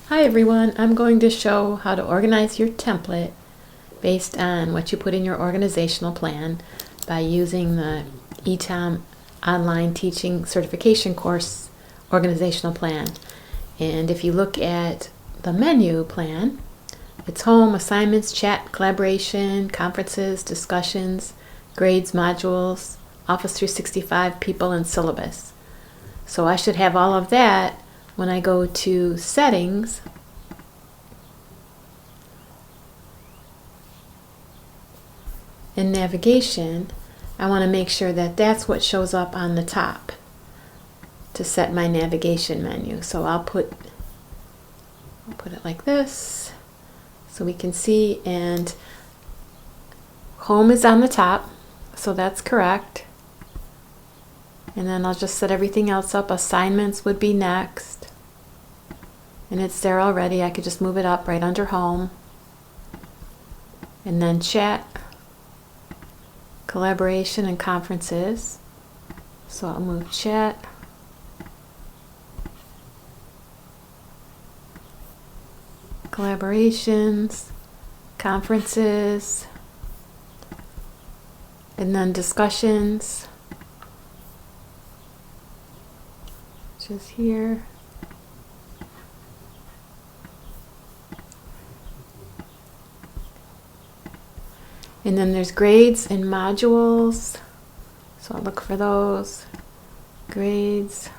Hi everyone, I'm going to show how to organize your template based on what you put in your organizational plan by using the ETOM online teaching certification course organizational plan. And if you look at the menu plan, it's home, assignments, chat, collaboration, conferences, discussions, grades, modules, Office 365, people, and syllabus. So I should have all of that when I go to settings and navigation. I want to make sure that that's what shows up on the top to set my navigation menu. So I'll put it like this so we can see, and home is on the top, so that's correct. And then I'll just set everything else up. Assignments would be next. And it's there already. I could just move it up right under home. And then chat, collaboration, and conferences. So I'll move chat. Collaborations, conferences, and then discussions, which is here. And then there's grades and modules, so I'll look for those. Grades,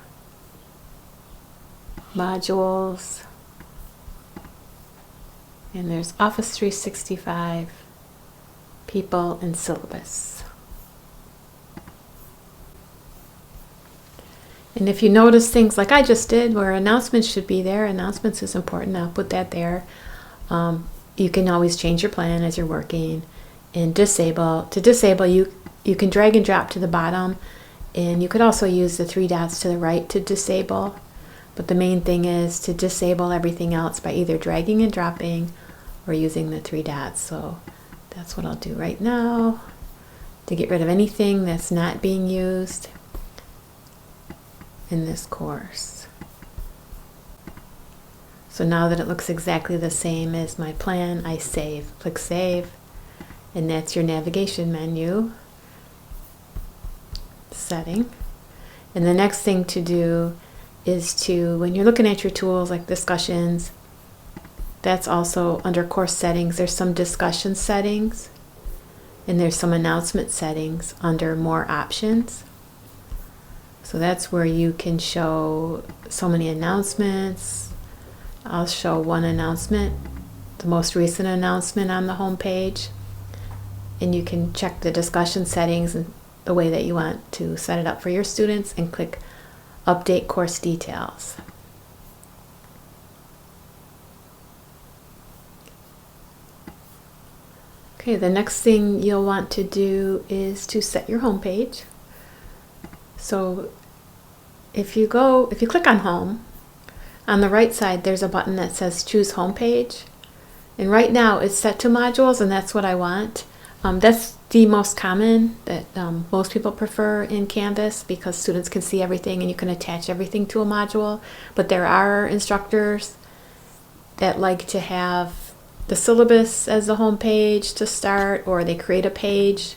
modules, and there's Office 365, people, and syllabus. And if you notice things like I just did where announcements should be there, announcements is important, I'll put that there. You can always change your plan as you're working. And disable, to disable, you can drag and drop to the bottom, and you could also use the three dots to the right to disable. But the main thing is to disable everything else by either dragging and dropping or using the three dots. So that's what I'll do right now to get rid of anything that's not being used in this course. So now that it looks exactly the same as my plan, I save. Click Save. And that's your navigation menu setting. And the next thing to do is to, when you're looking at your tools like discussions, that's also under course settings. There's some discussion settings and there's some announcement settings under more options. So that's where you can show so many announcements. I'll show one announcement, the most recent announcement on the home page. And you can check the discussion settings and the way that you want to set it up for your students and click Update Course Details. Okay, the next thing you'll want to do is to set your home page. So if you click on Home, on the right side there's a button that says Choose Home Page. And right now it's set to modules, and that's what I want. That's the most common that most people prefer in Canvas because students can see everything and you can attach everything to a module. But there are instructors that like to have the syllabus as the home page to start, or they create a page.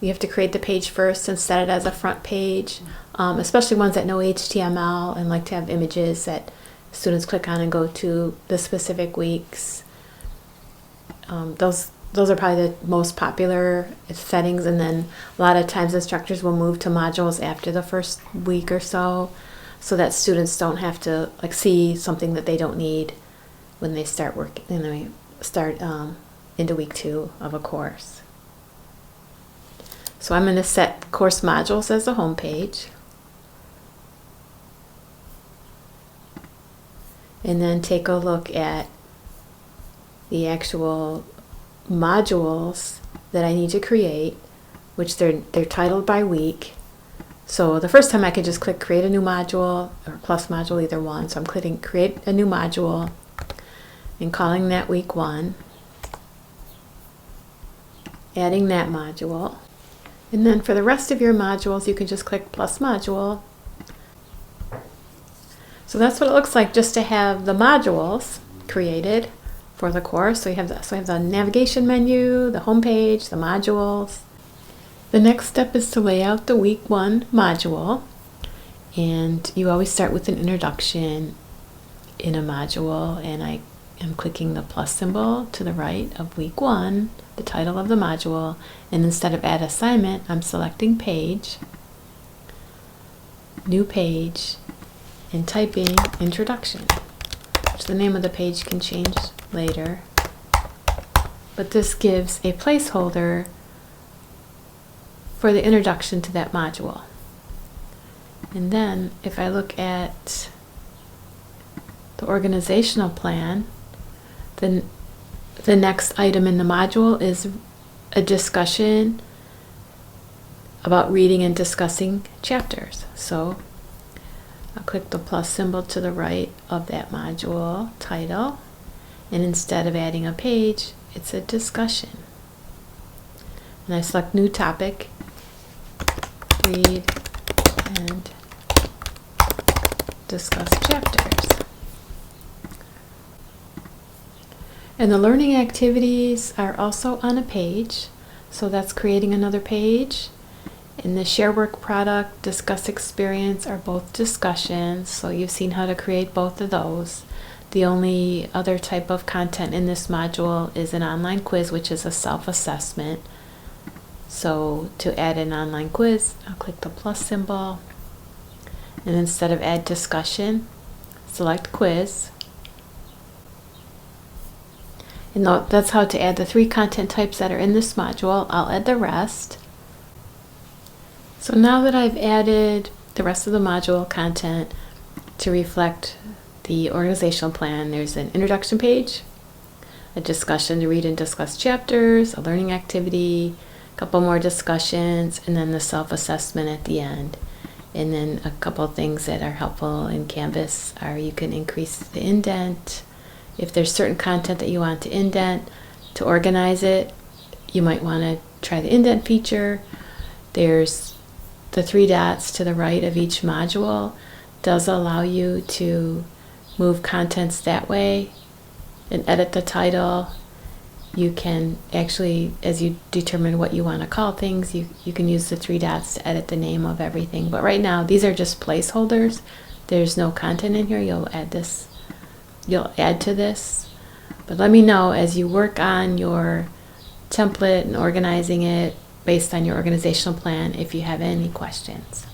You have to create the page first and set it as a front page, especially ones that know HTML and like to have images that students click on and go to the specific weeks. Those are probably the most popular settings, and then a lot of times instructors will move to modules after the first week or so that students don't have to like see something that they don't need when they start working, into week 2 of a course. So I'm going to set course modules as the home page, and then take a look at the actual modules that I need to create, which they're titled by week. So the first time I could just click create a new module or plus module, either one. So I'm clicking create a new module and calling that week 1, adding that module. And then for the rest of your modules you can just click plus module. So that's what it looks like just to have the modules created for the course. So we have the navigation menu, the home page, the modules. The next step is to lay out the week 1 module, and you always start with an introduction in a module, and I am clicking the plus symbol to the right of week 1, the title of the module, and instead of add assignment, I'm selecting page, new page, and typing introduction, which the name of the page can change later, but this gives a placeholder for the introduction to that module. And then if I look at the organizational plan, then the next item in the module is a discussion about reading and discussing chapters. So I'll click the plus symbol to the right of that module title, and instead of adding a page, it's a discussion. And I select new topic, read and discuss chapters. And the learning activities are also on a page, so that's creating another page. In the share work product, discuss experience are both discussions, so you've seen how to create both of those. The only other type of content in this module is an online quiz, which is a self-assessment. So to add an online quiz, I'll click the plus symbol, and instead of add discussion, select quiz. And that's how to add the 3 content types that are in this module. I'll add the rest. So now that I've added the rest of the module content to reflect the organizational plan, there's an introduction page, a discussion to read and discuss chapters, a learning activity, a couple more discussions, and then the self-assessment at the end. And then a couple things that are helpful in Canvas are you can increase the indent. If there's certain content that you want to indent, to organize it, you might want to try the indent feature. There's the 3 dots to the right of each module does allow you to move contents that way and edit the title. You can actually, as you determine what you want to call things, you can use the 3 dots to edit the name of everything. But right now, these are just placeholders. There's no content in here. You'll add to this. But let me know as you work on your template and organizing it based on your organizational plan if you have any questions.